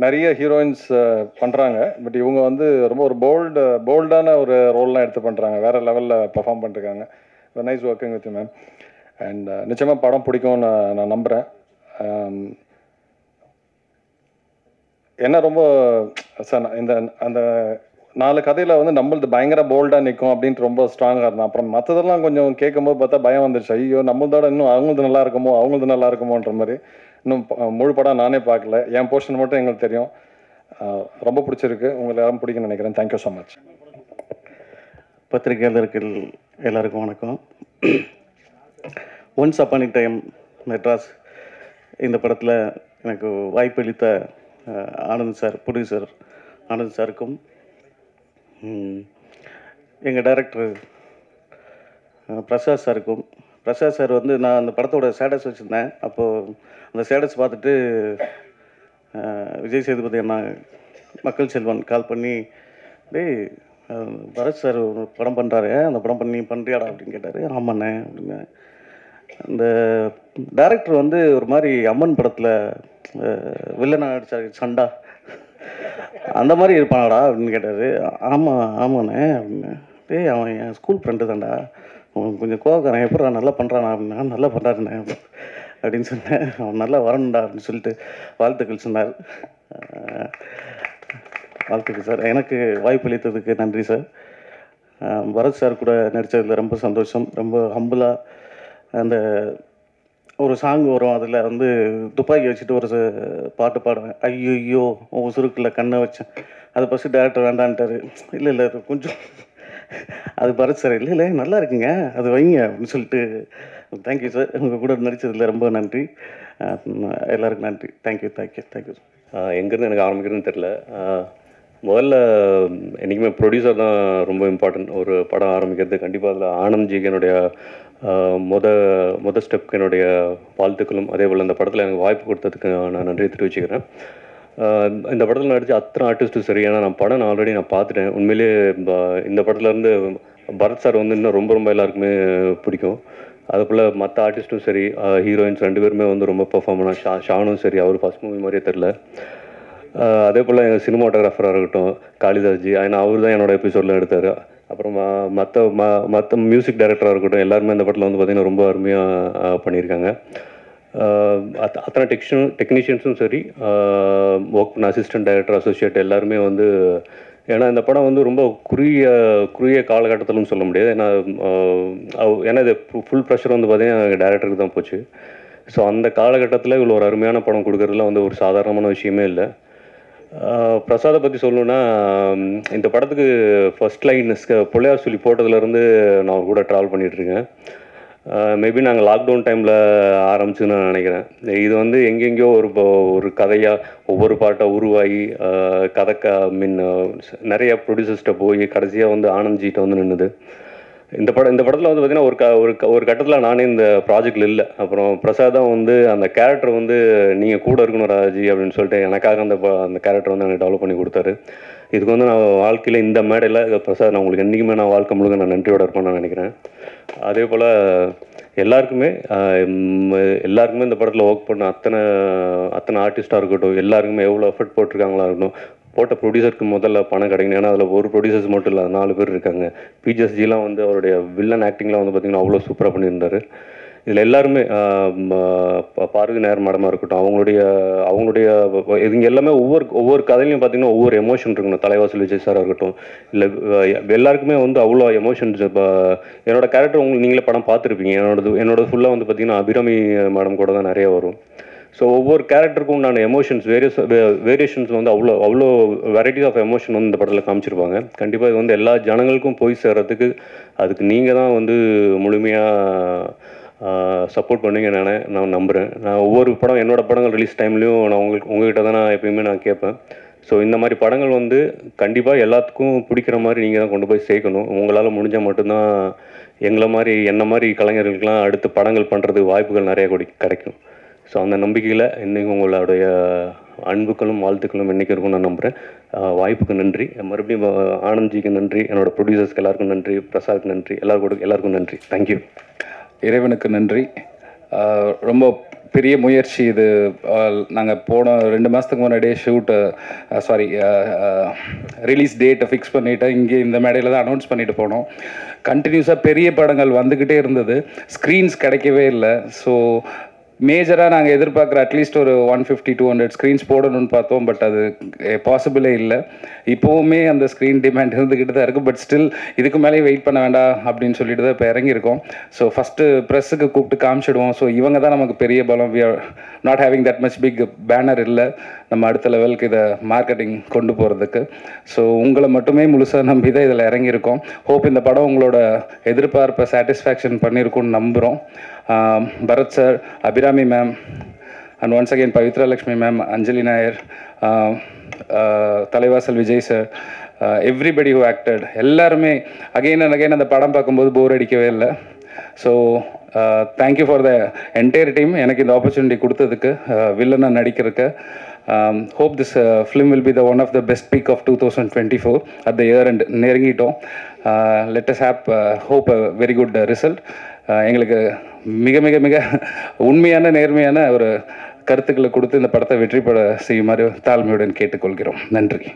நிறைய ஹீரோயின்ஸ் பண்ணுறாங்க. பட் இவங்க வந்து ரொம்ப ஒரு போல்டான ஒரு ரோல்லாம் எடுத்து பண்ணுறாங்க. வேறு லெவலில் பர்ஃபார்ம் பண்ணிருக்காங்க. Nice working with ma'am. And நிச்சயமாக படம் பிடிக்கும்னு நான் நம்புகிறேன். என்ன ரொம்ப சார் இந்த அந்த 4 கதையில் வந்து நம்மளது பயங்கர போல்டாக நிற்கும் அப்படின்ட்டு ரொம்ப ஸ்ட்ராங்காக இருந்தேன். அப்புறம் மற்றதெல்லாம் கொஞ்சம் கேட்கும்போது பார்த்தா பயம் வந்துடுச்சு. ஐயோ நம்மளதோட இன்னும் அவங்களது நல்லா இருக்குமோன்ற மாதிரி. இன்னும் முழு படம் நானே பார்க்கல. என் போர்ஷன் மட்டும் எங்களுக்கு தெரியும். ரொம்ப பிடிச்சிருக்கு. உங்களுக்கு யாரும் பிடிக்கும்னு நினைக்கிறேன். Thank you so much. பத்திரிகையாளர்கள் எல்லாருக்கும் வணக்கம். Once upon a time Madras இந்த படத்தில் எனக்கு வாய்ப்பளித்த ஆனந்த் சார், ப்ரொடியூசர் ஆனந்த் சாருக்கும், எங்கள் டைரக்டர் பிரசாத் சாருக்கும். பிரசாத் சார் வந்து நான் அந்த படத்தோட ஸ்டேட்டஸ் வச்சுருந்தேன். அப்போது அந்த ஸ்டேட்டஸ் பார்த்துட்டு விஜய் சேதுபதி அண்ணா மக்கள் செல்வன் கால் பண்ணி, டேய் பரத் சார் ஒரு படம் பண்ணுறாரு, அந்த படம் பண்ணி பண்ணுறியாடா அப்படின்னு கேட்டார். ஆமாண்ணே அப்படின்னு. அந்த டைரக்டர் வந்து ஒரு மாதிரி அம்மன் படத்தில் வில்லனா நடிச்சார் சண்டா, அந்த மாதிரி இருப்பானாடா அப்படின்னு கேட்டார். ஆமாண்ணே அப்படின்னு. டேய் அவன் என் ஸ்கூல் ஃப்ரெண்டு தான்டா, அவன் கொஞ்சம் கோவக்காரன், எப்படா நல்லா பண்ணுறானா அப்படின்னா. நல்லா பண்ணுறாருண்ணே அப்படின்னு சொன்னேன். அவன் நல்லா வரணும்டா அப்படின்னு சொல்லிட்டு வாழ்த்துக்கள் சொன்னார். வாழ்த்துக்கள் சார். எனக்கு வாய்ப்பு அளித்ததுக்கு நன்றி சார். பரத் சார் கூட நடித்ததில் ரொம்ப சந்தோஷம். ரொம்ப ஹம்புளாக அந்த ஒரு சாங் வரும், அதில் வந்து துப்பாக்கி வச்சுட்டு ஒரு பாட்டு பாடுவேன். ஐயோ உன் சுருக்கில் கண்ணை வச்சேன். அதை ஃபஸ்ட்டு டேரக்டர் வேண்டான்ட்டார். இல்லை கொஞ்சம் அது பரத் சார் இல்லை நல்லா இருக்குங்க அது வைங்க அப்படின்னு சொல்லிட்டு. Thank you sir. உங்கள் கூட நடித்ததில் ரொம்ப நன்றி. எல்லாருக்கும் நன்றி. தேங்க்யூ. எங்கேருந்து எனக்கு ஆரம்பிக்கிறதுன்னு தெரில. முதல்ல என்றைக்குமே ப்ரொடியூசர் தான் ரொம்ப இம்பார்ட்டன்ட். ஒரு படம் ஆரம்பிக்கிறது கண்டிப்பாக அதில் ஆனந்த்ஜிக்கு என்னுடைய மொதல் ஸ்டெப்க்கு என்னுடைய வாழ்த்துக்களும், அதே போல் இந்த படத்தில் எனக்கு வாய்ப்பு கொடுத்ததுக்கு நான் நன்றி தெரிவிச்சுக்கிறேன். இந்த படத்தில் நடித்த அத்தனை ஆர்டிஸ்ட்டும் சரி, ஏன்னா நான் ஆல்ரெடி பார்த்துட்டேன். உண்மையிலே இந்த படத்துலேருந்து பரத் சார் வந்து இன்னும் ரொம்ப எல்லாருக்குமே பிடிக்கும். அதுபோல் மற்ற ஆர்டிஸ்ட்டும் சரி, ஹீரோயின்ஸ் 2 பேருமே வந்து ரொம்ப பர்ஃபார்ம் பண்ணாங்க. ஷானும் சரி, அவர் ஃபஸ்ட் மூவி மாதிரியே தெரில. அதே போல் எங்கள் சினிமாட்டோகிராஃபராக இருக்கட்டும் காளிதாஸ்ஜி, ஏன்னா அவர் தான் என்னோடய எபிசோடில் எடுத்தார். அப்புறம் மற்ற மியூசிக் டைரக்டராக இருக்கட்டும், எல்லாருமே இந்த படத்தில் வந்து பார்த்திங்கன்னா ரொம்ப அருமையாக பண்ணியிருக்காங்க. அத்தனை டெக்னீஷியன்ஸும் சரி, ஒர்க் பண்ண அசிஸ்டன்ட் டைரக்டர், அசோசியேட் எல்லாருமே வந்து, ஏன்னா இந்த படம் வந்து ரொம்ப குறுகிய காலகட்டத்திலும் சொல்ல முடியாது. ஏன்னா இது ஃபுல் ப்ரெஷர் வந்து பார்த்திங்கன்னா டைரக்டருக்கு தான் போச்சு. ஸோ அந்த காலகட்டத்தில் இவ்வளோ ஒரு அருமையான படம் கொடுக்குறதுல வந்து ஒரு சாதாரணமான விஷயமே இல்லை. பிரசாதை பற்றி சொல்லணுன்னா, இந்த படத்துக்கு ஃபர்ஸ்ட் லைன் பொள்ளையார் சொல்லி போட்டதுலேருந்து நான் கூட ட்ராவல் பண்ணிகிட்ருக்கேன். மேபி நாங்கள் லாக்டவுன் டைமில் ஆரம்பிச்சுன்னு நான் நினைக்கிறேன். இது வந்து எங்கெங்கேயோ ஒரு கதையாக ஒவ்வொரு பாட்டாக உருவாகி நிறைய ப்ரொடியூசர்ஸ்கிட்ட போய் கடைசியாக வந்து ஆனந்த்ஜிகிட்ட வந்து நின்றுது. இந்த படத்தில் வந்து பார்த்திங்கன்னா ஒரு கட்டத்தில் நானே இந்த ப்ராஜெக்டில் இல்லை. அப்புறம் பிரசாத் தான் வந்து அந்த கேரக்டர் வந்து நீங்கள் கூட இருக்கணும் ராஜி அப்படின்னு சொல்லிட்டு எனக்காக அந்த கேரக்டர் வந்து எனக்கு டெவலப் பண்ணி கொடுத்தாரு. இதுக்கு வந்து நான் வாழ்க்கையில் இந்த மேடையில் பிரசாத் நான் உங்களுக்கு என்றைக்குமே நான் வாழ்க்கை முழுக்க நான் நன்றியோடு இருப்பேன்னு நான் நினைக்கிறேன். அதே போல் எல்லாருக்குமே இந்த படத்தில் ஒர்க் பண்ண அத்தனை ஆர்டிஸ்ட்டாக இருக்கட்டும், எல்லாருக்குமே எவ்வளோ எஃபர்ட் போட்டிருக்காங்களா இருக்கட்டும், போட்ட ப்ரொடியூசருக்கு முதல்ல பணம் கிடைக்கணும். ஏன்னா அதில் ஒரு ப்ரொடியூசர்ஸ் மட்டும் இல்லை, 4 பேர் இருக்காங்க. பிஜிஎஸ்ஜிலாம் வந்து அவருடைய வில்லன் ஆக்டிங்லாம் வந்து பார்த்திங்கன்னா அவ்வளோ சூப்பராக பண்ணியிருந்தார். இதில் எல்லாருமே பார்வதி நேர் மேடமாக இருக்கட்டும், அவங்களுடைய இதுங்க எல்லாமே ஒவ்வொரு கதையிலையும் பார்த்திங்கன்னா ஒவ்வொரு எமோஷன் இருக்கணும். தலைவாசல் விஜய் சாராக இருக்கட்டும், இல்லை எல்லாருக்குமே வந்து அவ்வளோ எமோஷன்ஸ். இப்போ என்னோடய கேரக்டர் நீங்களே படம் பார்த்துருப்பீங்க. என்னோடது ஃபுல்லாக வந்து பார்த்திங்கன்னா அபிராமி மேடம் கூட தான் நிறைய வரும். ஸோ ஒவ்வொரு கேரக்டருக்கும் உண்டான எமோஷன்ஸ் வேரியேஷன்ஸ் வந்து அவ்வளோ வெரைட்டிஸ் ஆஃப் எமோஷன் வந்து இந்த படத்தில் காமிச்சிருப்பாங்க. கண்டிப்பாக இது வந்து எல்லா ஜனங்களுக்கும் போய் சேர்கிறதுக்கு அதுக்கு நீங்கள் தான் வந்து முழுமையாக சப்போர்ட் பண்ணுவீங்க நான் நம்புகிறேன். நான் ஒவ்வொரு படம் என்னோடய படங்கள் ரிலீஸ் டைம்லேயும் நான் உங்கள்கிட்ட தான் நான் எப்பயுமே நான் கேட்பேன். ஸோ இந்த மாதிரி படங்கள் வந்து கண்டிப்பாக எல்லாத்துக்கும் பிடிக்கிற மாதிரி நீங்கள் தான் கொண்டு போய் சேர்க்கணும். உங்களால் முடிஞ்சால் மட்டும்தான் என்ன மாதிரி கலைஞர்களுக்கெல்லாம் அடுத்து படங்கள் பண்ணுறதுக்கு வாய்ப்புகள் நிறைய கிடைக்கும். ஸோ அந்த நம்பிக்கையில் இன்றைக்கும் உங்களுடைய அன்புக்களும் வாழ்த்துக்களும் என்றைக்கு இருக்கும்னு நான் நம்புகிறேன். வாய்ப்புக்கு நன்றி. மறுபடியும் ஆனந்த்ஜிக்கு நன்றி, என்னோடய ப்ரொடியூசர்ஸ்க்கு எல்லாருக்கும் நன்றி, பிரசாத்க்கு நன்றி, எல்லாருக்கும் நன்றி. தேங்க்யூ. இறைவனுக்கு நன்றி. ரொம்ப பெரிய முயற்சி இது. நாங்கள் போன 2 மாதத்துக்கு முன்னாடியே ரிலீஸ் டேட்டை ஃபிக்ஸ் பண்ணிவிட்டு இங்கே இந்த மேடையில் தான் அனௌன்ஸ் பண்ணிட்டு போனோம். கண்டினியூஸாக பெரிய படங்கள் வந்துக்கிட்டே இருந்தது, ஸ்க்ரீன்ஸ் கிடைக்கவே இல்லை. ஸோ மேஜராக நாங்கள் எதிர்பார்க்குற அட்லீஸ்ட் ஒரு 150-200 ஸ்க்ரீன்ஸ் போடணும்னு பார்த்தோம். பட் அது பாசிபிளே இல்லை. இப்போவுமே அந்த ஸ்க்ரீன் டிமாண்ட் இருந்துக்கிட்டு தான் இருக்குது. பட் ஸ்டில் இதுக்கு மேலேயும் வெயிட் பண்ண வேண்டாம் அப்படின்னு சொல்லிட்டு தான் இப்போ இறங்கியிருக்கோம். ஸோ ஃபஸ்ட்டு ப்ரெஸ்ஸுக்கு கூப்பிட்டு காமிச்சிடுவோம். ஸோ இவங்க தான் நமக்கு பெரிய பலம். We are not having that much big banner இல்லை நம்ம அடுத்த லெவலுக்கு இதை மார்க்கெட்டிங் கொண்டு போகிறதுக்கு. ஸோ உங்களை மட்டுமே முழுசாக நம்பி தான் இதில் இறங்கியிருக்கோம். ஹோப் இந்த படம் உங்களோட எதிர்பார்ப்பை சாட்டிஸ்ஃபேக்ஷன் பண்ணியிருக்கும்னு நம்புகிறோம். Bharath sir, Abirami ma'am, and once again Pavithra Lakshmi ma'am, Anjali Nair, Thalaivasal Vijay sir, everybody who acted, எல்லாருமே அகெயின் அண்ட் அகெயின் அந்த படம் பார்க்கும்போது போர் அடிக்கவே இல்லை. So thank you for the entire team எனக்கு இந்த ஆப்பர்ச்சுனிட்டி கொடுத்ததுக்கு, வில்லனாக நடிக்கிறதுக்கு. Hope this film will be the one of the best peak of 2024 at the year and நெருங்கிட்டோம். Let us hope a very good result. எங்களுக்கு மிக மிக மிக உண்மையான நேர்மையான ஒரு கருத்துக்களை கொடுத்து இந்த படத்தை வெற்றி பெற செய்யுமாறு தாழ்மையுடன் கேட்டுக்கொள்கிறோம். நன்றி.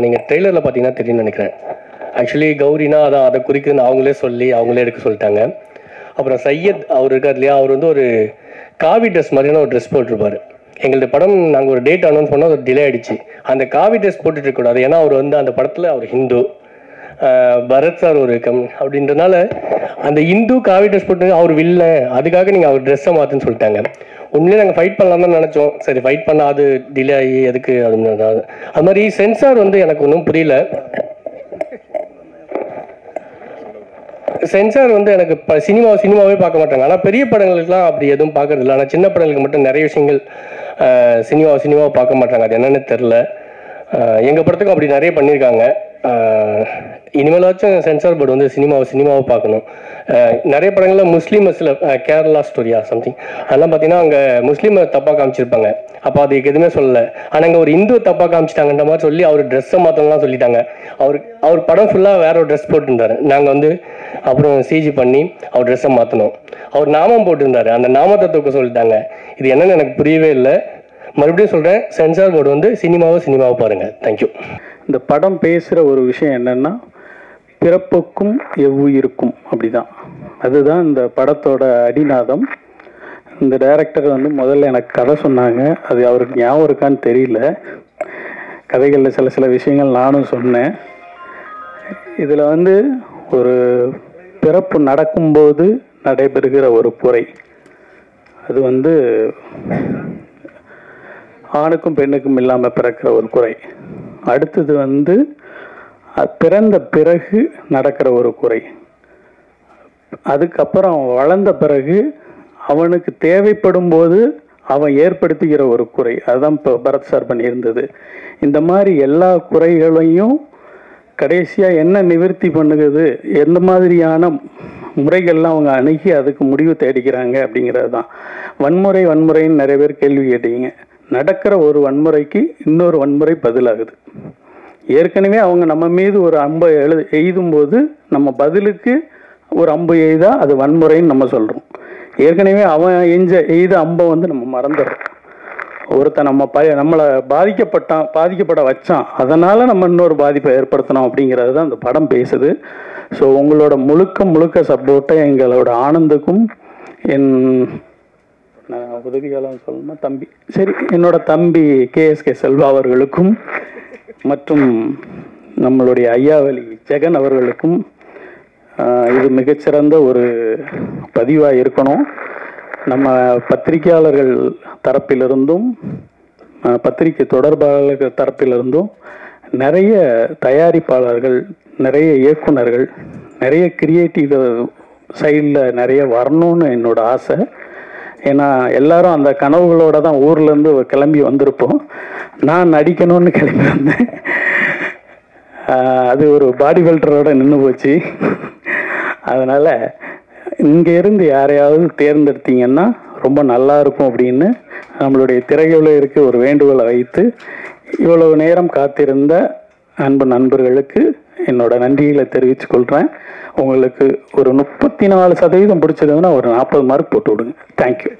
நீங்கள் ட்ரெய்லரில் பார்த்தீங்கன்னா தெரியும்னு நினைக்கிறேன். ஆக்சுவலி கௌரினா அதை குறிக்குதுன்னு அவங்களே அவங்களே எடுக்க சொல்லிட்டாங்க. அப்புறம் சையத் அவர் இருக்கார் இல்லையா, அவர் வந்து ஒரு காவி ட்ரெஸ் மாதிரியான ஒரு ட்ரெஸ் போட்டிருப்பார். எங்களோட படம் நாங்கள் ஒரு டேட் அனௌன்ஸ் பண்ணோம், அது டிலே ஆகிடுச்சு. அந்த காவி ட்ரெஸ் போட்டுட்டு இருக்கக்கூடாது, ஏன்னா அவர் வந்து அந்த படத்தில் அவர் ஹிந்து, பரத் சார் ஒரு அப்படின்றனால அந்த இந்து காவி ட்ரெஸ் போட்டு அவர் வில்ல, அதுக்காக நீங்கள் அவர் ட்ரெஸ்ஸை மாற்றுன்னு சொல்லிட்டாங்க. உண்மையிலே நாங்கள் ஃபைட் பண்ணலாம் தான் நினச்சோம். சரி ஃபைட் பண்ணால் அது டிலே ஆகி எதுக்கு அது மாதிரி சென்சார் வந்து எனக்கு ஒன்றும் புரியல. சென்சார் வந்து எனக்கு சினிமாவே பார்க்க மாட்டாங்க. ஆனால் பெரிய படங்களுக்குலாம் அப்படி எதுவும் பார்க்கறது இல்லை. ஆனால் சின்ன படங்களுக்கு மட்டும் நிறைய விஷயங்கள் சினிமாவை பார்க்க மாட்டாங்க. அது என்னென்னு தெரில. எங்கள் படத்துக்கும் அப்படி நிறைய பண்ணியிருக்காங்க. இனிமேலாச்சும் சென்சார் போர்டு வந்து சினிமாவை பார்க்கணும். நிறைய படங்களில் முஸ்லீம்ஸில் கேரளா ஸ்டோரியா சம்திங் அதெல்லாம் பார்த்தீங்கன்னா அங்கே முஸ்லீமை தப்பாக காமிச்சிருப்பாங்க. அப்போ அதுக்கு எதுவுமே சொல்லலை. ஆனால் இங்கே ஒரு இந்துவை தப்பாக காமிச்சிட்டாங்கன்ற மாதிரி சொல்லி அவர் ட்ரெஸ்ஸை மாற்றலாம் சொல்லிட்டாங்க. அவர் படம் ஃபுல்லாக வேற ஒரு ட்ரெஸ் போட்டுருந்தார். நாங்கள் வந்து அப்புறம் சிஜி பண்ணி அவர் ட்ரெஸ்ஸை மாற்றணும். அவர் நாமம் போட்டிருந்தார், அந்த நாமத்தை தூக்க சொல்லிட்டாங்க. இது என்னன்னு எனக்கு புரியவே இல்லை. மறுபடியும் சொல்கிறேன், சென்சார் போர்டு வந்து சினிமாவை பாருங்கள். தேங்க்யூ. இந்த படம் பேசுகிற ஒரு விஷயம் என்னென்னா, பிறப்புக்கும் எவ்வுயிருக்கும் அப்படிதான். அதுதான் இந்த படத்தோட அடிநாதம். இந்த டைரக்டர் வந்து முதல்ல எனக்கு கதை சொன்னாங்க. அது அவருக்கு ஞாபகம் இருக்கான்னு தெரியல. கதைகளில் சில விஷயங்கள் நானும் சொன்னேன். இதில் வந்து ஒரு பிறப்பு நடக்கும்போது நடைபெறுகிற ஒரு குறை, அது வந்து ஆணுக்கும் பெண்ணுக்கும் இல்லாமல் பிறக்கிற ஒரு குறை. அடுத்தது வந்து பிறந்த பிறகு நடக்கிற ஒரு குறை. அதுக்கப்புறம் வளர்ந்த பிறகு அவனுக்கு தேவைப்படும் போது அவன் ஏற்படுத்துகிற ஒரு குறை. அதுதான் இப்போ பரத் சார் பண்ணியிருந்தது. இந்த மாதிரி எல்லா குறைகளையும் கடைசியாக என்ன நிவர்த்தி பண்ணுகிறது, எந்த மாதிரியான முறைகள்லாம் அவங்க அணுகி அதுக்கு முடிவு தேடிக்கிறாங்க அப்படிங்கிறது தான். வன்முறைன்னு நிறைய பேர் கேள்வி கேட்டீங்க. நடக்கிற ஒரு வன்முறைக்கு இன்னொரு வன்முறை பதிலாகுது. ஏற்கனவே அவங்க நம்ம மீது ஒரு அம்பை எய்தும்போது நம்ம பதிலுக்கு ஒரு அம்பு எய்தா அது வன்முறைன்னு நம்ம சொல்கிறோம். ஏற்கனவே அவன் எய்த அம்பை வந்து நம்ம மறந்துடுறோம். ஒருத்தன் நம்மளை பாதிக்கப்பட வச்சான், அதனால் நம்ம இன்னொரு பாதிப்பை ஏற்படுத்தணும் அப்படிங்கிறது தான் அந்த படம் பேசுது. ஸோ உங்களோட முழுக்க சப்போர்ட்டை எங்களோட ஆனந்துக்கும் நான் உதவியாளர் சொல்லணுமா தம்பி, சரி என்னோட தம்பி கேஎஸ்கே செல்வா அவர்களுக்கும் மற்றும் நம்மளுடைய ஐயாவளி ஜெகன் அவர்களுக்கும் இது மிகச்சிறந்த ஒரு பதிவாக இருக்கணும். நம்ம பத்திரிகையாளர்கள் தரப்பிலிருந்தும் பத்திரிகை தொடர்பாளர்கள் தரப்பிலிருந்தும் நிறைய தயாரிப்பாளர்கள், நிறைய இயக்குனர்கள், நிறைய கிரியேட்டிவ் சைடில் நிறைய வரணும்னு என்னோட ஆசை. ஏன்னா எல்லாரும் அந்த கனவுகளோட தான் ஊர்லேருந்து கிளம்பி வந்திருப்போம். நான் நடிக்கணும்னு கிளம்பி வந்தேன். அது ஒரு பாடி பில்டரோட நின்று போச்சு. அதனால் இங்கே இருந்து யாரையாவது தேர்ந்தெடுத்தீங்கன்னா ரொம்ப நல்லா இருக்கும் அப்படின்னு நம்மளுடைய திரையுலகிற்கு ஒரு வேண்டுகோளை வைத்து இவ்வளவு நேரம் காத்திருந்த அன்பு நண்பர்களுக்கு என்னோட நன்றிகளை தெரிவித்துக் கொள்கிறேன். உங்களுக்கு ஒரு 34% பிடிச்சதுன்னா ஒரு 40 மார்க் போட்டு விடுங்க. தேங்க்யூ.